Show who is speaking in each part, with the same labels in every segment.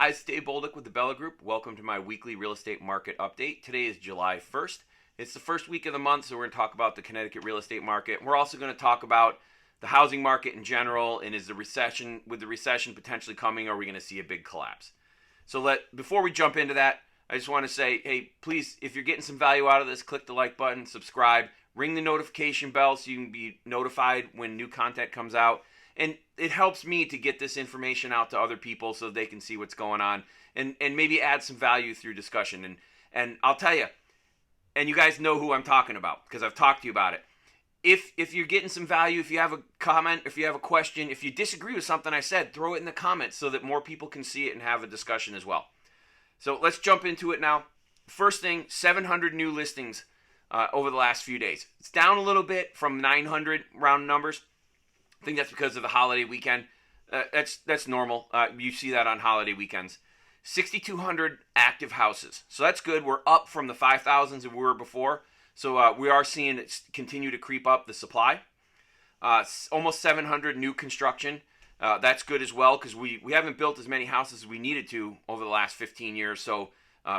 Speaker 1: guys, Dave Bolduc with the Bella Group. Welcome to my weekly real estate market update. Today is July 1st. It's the first week of the month, so we're going to talk about the Connecticut real estate market. We're also going to talk about the housing market in general, and is the recession, with the recession potentially coming, are we going to see a big collapse? So before we jump into that, I just want to say, hey, please, if you're getting some value out of this, click the like button, subscribe, ring the notification bell so you can be notified when new content comes out. And it helps me to get this information out to other people so they can see what's going on and maybe add some value through discussion. And I'll tell you, and you guys know who I'm talking about because I've talked to you about it. If you're getting some value, if you have a comment, if you have a question, if you disagree with something I said, throw it in the comments so that more people can see it and have a discussion as well. So let's jump into it now. First thing, 700 new listings over the last few days. It's down a little bit from 900 round numbers. I think that's because of the holiday weekend. That's normal. You see that on holiday weekends. 6,200 active houses. So that's good. We're up from the 5,000s that we were before. So we are seeing it continue to creep up the supply. Almost 700 new construction. That's good as well because we haven't built as many houses as we needed to over the last 15 years. So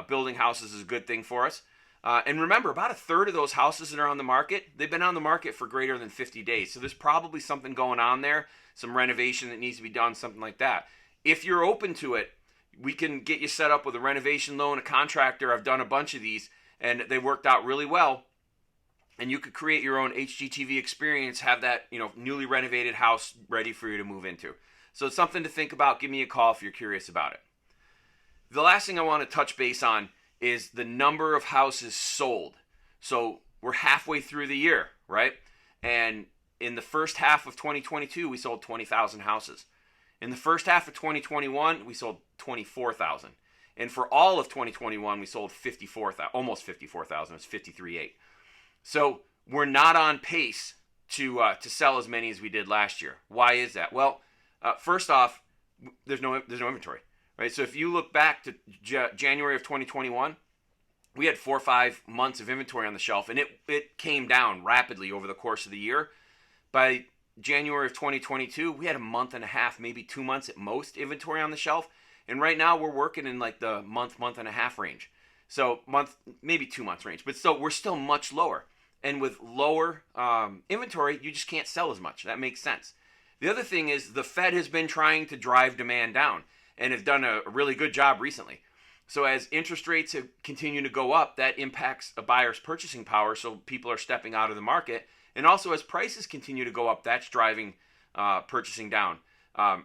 Speaker 1: building houses is a good thing for us. And remember, about a third of those houses that are on the market, they've been on the market for greater than 50 days. So there's probably something going on there, some renovation that needs to be done, something like that. If you're open to it, we can get you set up with a renovation loan, a contractor. I've done a bunch of these, and they worked out really well. And you could create your own HGTV experience, have that newly renovated house ready for you to move into. So it's something to think about. Give me a call if you're curious about it. The last thing I want to touch base on is the number of houses sold. So we're halfway through the year, right? And in the first half of 2022, we sold 20,000 houses. In the first half of 2021, we sold 24,000. And for all of 2021, we sold 54,000, almost 54,000. It's 53.8. So we're not on pace to sell as many as we did last year. Why is that? Well, first off, there's no inventory. Right, so if you look back to January of 2021, we had 4 or 5 months of inventory on the shelf, and it came down rapidly over the course of the year. By January of 2022, we had a month and a half, maybe 2 months at most, inventory on the shelf. And right now we're working in like the month and a half range. So maybe 2 months range, but still, we're still much lower. And with lower inventory, you just can't sell as much. That makes sense. The other thing is the Fed has been trying to drive demand down and have done a really good job recently. So as interest rates have continued to go up, that impacts a buyer's purchasing power, so people are stepping out of the market. And also as prices continue to go up, that's driving purchasing down. And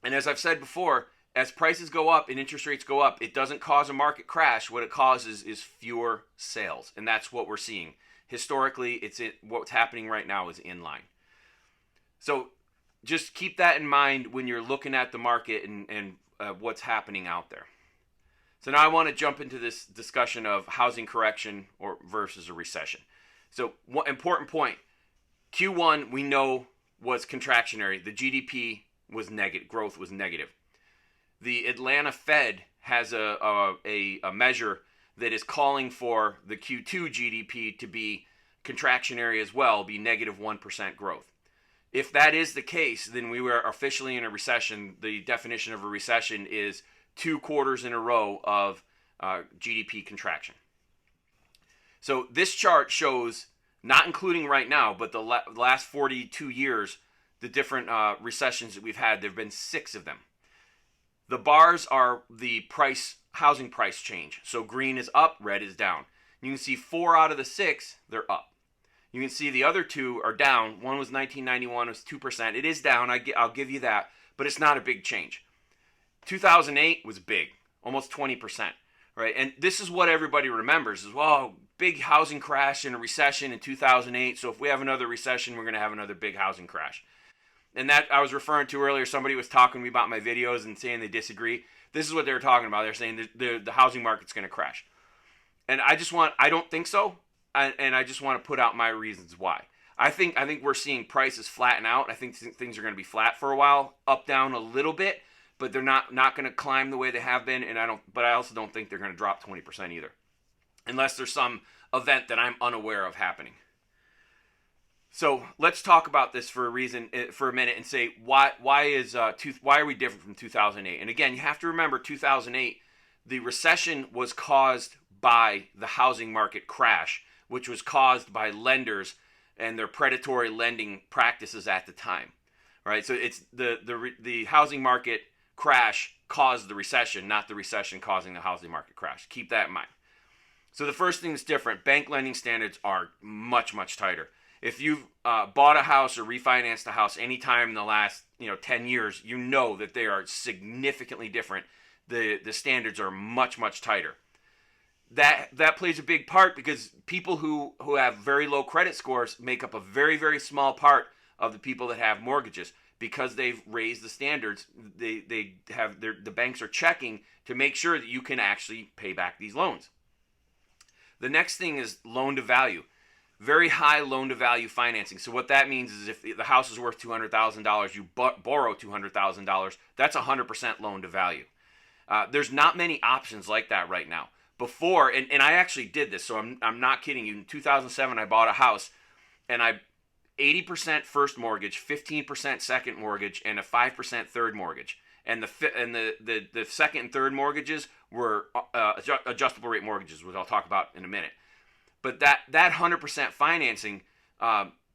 Speaker 1: as I've said before, as prices go up and interest rates go up, it doesn't cause a market crash. What it causes is fewer sales, and that's what we're seeing. Historically, what's happening right now is in line. So just keep that in mind when you're looking at the market and what's happening out there. So now I want to jump into this discussion of housing correction versus a recession. So one important point, Q1 we know was contractionary. The GDP was negative, growth was negative. The Atlanta Fed has a measure that is calling for the Q2 GDP to be contractionary as well, be negative 1% growth. If that is the case, then we were officially in a recession. The definition of a recession is 2 quarters in a row of GDP contraction. So this chart shows, not including right now, but the last 42 years, the different recessions that we've had. There have been 6 of them. The bars are the housing price change. So green is up, red is down. You can see 4 out of the 6, they're up. You can see the other 2 are down. One was 1991, it was 2%. It is down, I'll give you that, but it's not a big change. 2008 was big, almost 20%, right? And this is what everybody remembers is, well, big housing crash and a recession in 2008, so if we have another recession, we're going to have another big housing crash. And that I was referring to earlier, somebody was talking to me about my videos and saying they disagree. This is what they were talking about. They're saying the housing market's going to crash. And I don't think so. And I just want to put out my reasons why. I think we're seeing prices flatten out. I think things are going to be flat for a while, up, down a little bit, but they're not going to climb the way they have been. And I also don't think they're going to drop 20% either, unless there's some event that I'm unaware of happening. So let's talk about this for a minute, and say why are we different from 2008? And again, you have to remember 2008, the recession was caused by the housing market crash, which was caused by lenders and their predatory lending practices at the time. Right? So it's the housing market crash caused the recession, not the recession causing the housing market crash. Keep that in mind. So the first thing that's different, bank lending standards are much, much tighter. If you've bought a house or refinanced a house anytime in the last 10 years, you know that they are significantly different. The standards are much, much tighter. That plays a big part because people who have very low credit scores make up a very, very small part of the people that have mortgages. Because they've raised the standards, the banks are checking to make sure that you can actually pay back these loans. The next thing is loan to value. Very high loan to value financing. So what that means is if the house is worth $200,000, you borrow $200,000, that's 100% loan to value. There's not many options like that right now. Before, and I actually did this, so I'm not kidding you. In 2007, I bought a house, and 80% first mortgage, 15% second mortgage, and a 5% third mortgage. And the second and third mortgages were adjustable rate mortgages, which I'll talk about in a minute. But that 100% financing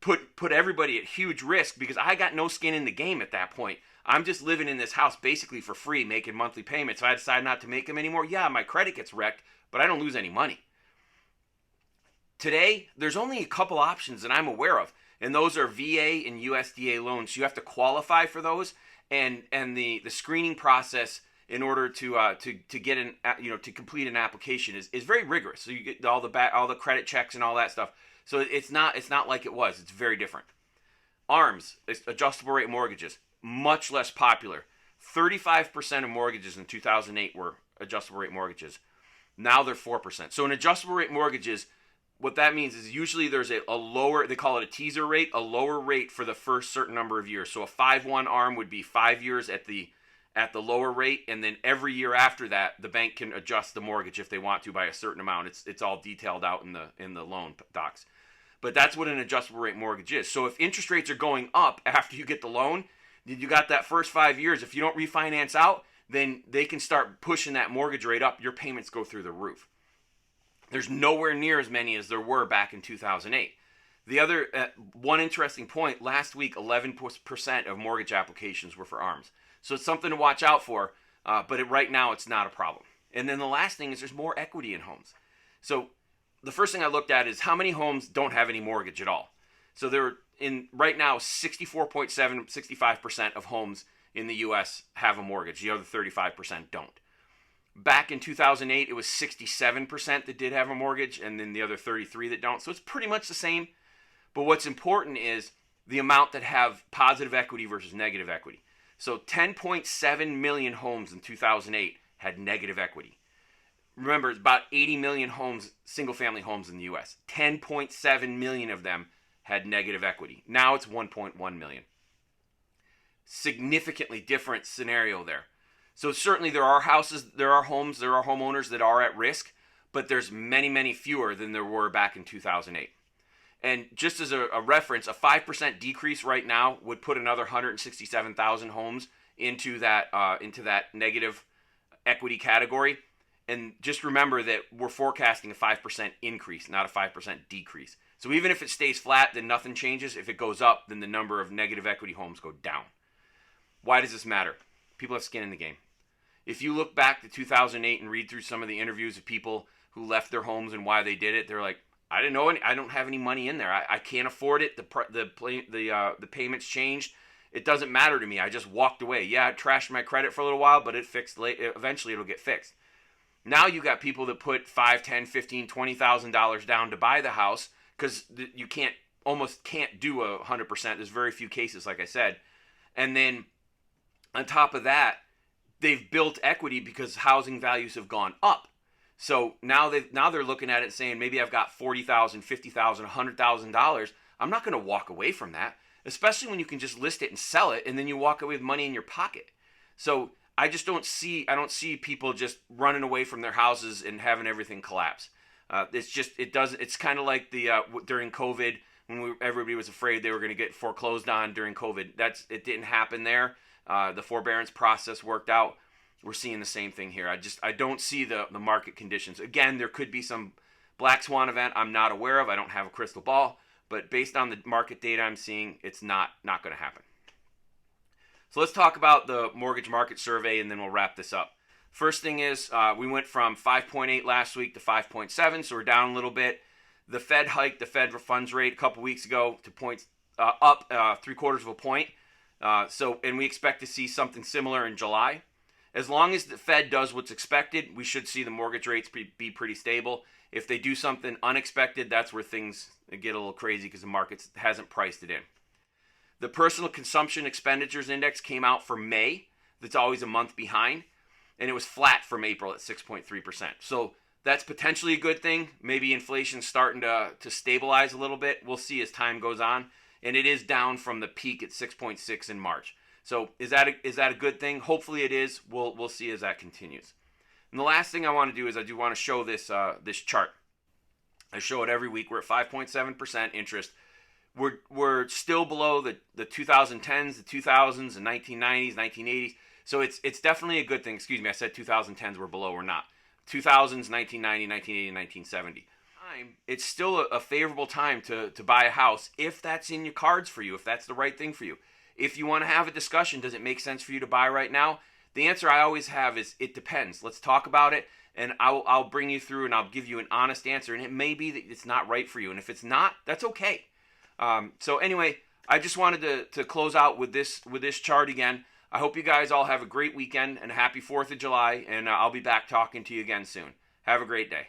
Speaker 1: put everybody at huge risk because I got no skin in the game at that point. I'm just living in this house basically for free, making monthly payments. So I decide not to make them anymore. Yeah, my credit gets wrecked, but I don't lose any money. Today, there's only a couple options that I'm aware of, and those are VA and USDA loans. So you have to qualify for those, and the screening process in order to get to complete an application is very rigorous. So you get all the credit checks and all that stuff. So it's not like it was. It's very different. ARMs, adjustable rate mortgages, much less popular. 35% of mortgages in 2008 were adjustable rate mortgages. Now they're 4%. So in adjustable rate mortgages, what that means is usually there's a lower, they call it a teaser rate, a lower rate for the first certain number of years. So a 5-1 ARM would be 5 years at the lower rate, and then every year after that, the bank can adjust the mortgage if they want to by a certain amount. It's all detailed out in the loan docs. But that's what an adjustable rate mortgage is. So if interest rates are going up after you get the loan, you got that first 5 years. If you don't refinance out, then they can start pushing that mortgage rate up. Your payments go through the roof. There's nowhere near as many as there were back in 2008. The other one interesting point, last week 11% of mortgage applications were for ARMs. So it's something to watch out for, but right now it's not a problem. And then the last thing is there's more equity in homes. So the first thing I looked at is how many homes don't have any mortgage at all. So right now 65% of homes in the U.S. have a mortgage. The other 35% don't. Back in 2008, it was 67% that did have a mortgage, and then the other 33% that don't. So it's pretty much the same. But what's important is the amount that have positive equity versus negative equity. So 10.7 million homes in 2008 had negative equity. Remember, it's about 80 million homes, single-family homes in the U.S. 10.7 million of them had negative equity. Now it's 1.1 million. Significantly different scenario there. So certainly there are houses, there are homes, there are homeowners that are at risk, but there's many, many fewer than there were back in 2008. And just as a reference, a 5% decrease right now would put another 167,000 homes into that negative equity category. And just remember that we're forecasting a 5% increase, not a 5% decrease. So even if it stays flat, then nothing changes. If it goes up, then the number of negative equity homes go down. Why does this matter? People have skin in the game. If you look back to 2008 and read through some of the interviews of people who left their homes and why they did it, they're like, I didn't know I don't have any money in there. I can't afford it. The payments changed. It doesn't matter to me. I just walked away. Yeah, it trashed my credit for a little while, but it fixed. Eventually, it'll get fixed. Now you got people that put $5,000, $10,000, $15,000, $20,000 down to buy the house because you almost can't do 100%. There's very few cases, like I said. And then on top of that, they've built equity because housing values have gone up. So now they're looking at it saying, maybe I've got $40,000, $50,000, $100,000. I'm not going to walk away from that, especially when you can just list it and sell it, and then you walk away with money in your pocket. So I don't see people just running away from their houses and having everything collapse. It's kind of like during COVID when everybody was afraid they were going to get foreclosed on during COVID. It didn't happen there. The forbearance process worked out. We're seeing the same thing here. I don't see the market conditions. Again, there could be some black swan event I'm not aware of. I don't have a crystal ball, but based on the market data I'm seeing, it's not going to happen. So let's talk about the mortgage market survey, and then we'll wrap this up. First thing is we went from 5.8 last week to 5.7, so we're down a little bit. The Fed hiked the Fed funds rate a couple weeks ago to points up 0.75 of a point. And we expect to see something similar in July. As long as the Fed does what's expected, we should see the mortgage rates be pretty stable. If they do something unexpected, that's where things get a little crazy because the market hasn't priced it in. The personal consumption expenditures index came out for May. That's always a month behind. And it was flat from April at 6.3%. So that's potentially a good thing. Maybe inflation's starting to stabilize a little bit. We'll see as time goes on. And it is down from the peak at 6.6 in March. So is that a good thing? Hopefully it is. We'll see as that continues. And the last thing I want to do is I do want to show this chart. I show it every week. We're at 5.7% interest. We're still below the 2010s, the 2000s, the 1990s, 1980s. So it's definitely a good thing. Excuse me, I said 2010s were below. We're not. 2000s, 1990, 1980, 1970. It's still a favorable time to buy a house if that's in your cards for you, if that's the right thing for you. If you want to have a discussion, does it make sense for you to buy right now? The answer I always have is it depends. Let's talk about it, and I'll bring you through and I'll give you an honest answer. And it may be that it's not right for you, and if it's not, that's okay. So anyway, I just wanted to close out with this chart again. I hope you guys all have a great weekend and a happy 4th of July, and I'll be back talking to you again soon. Have a great day.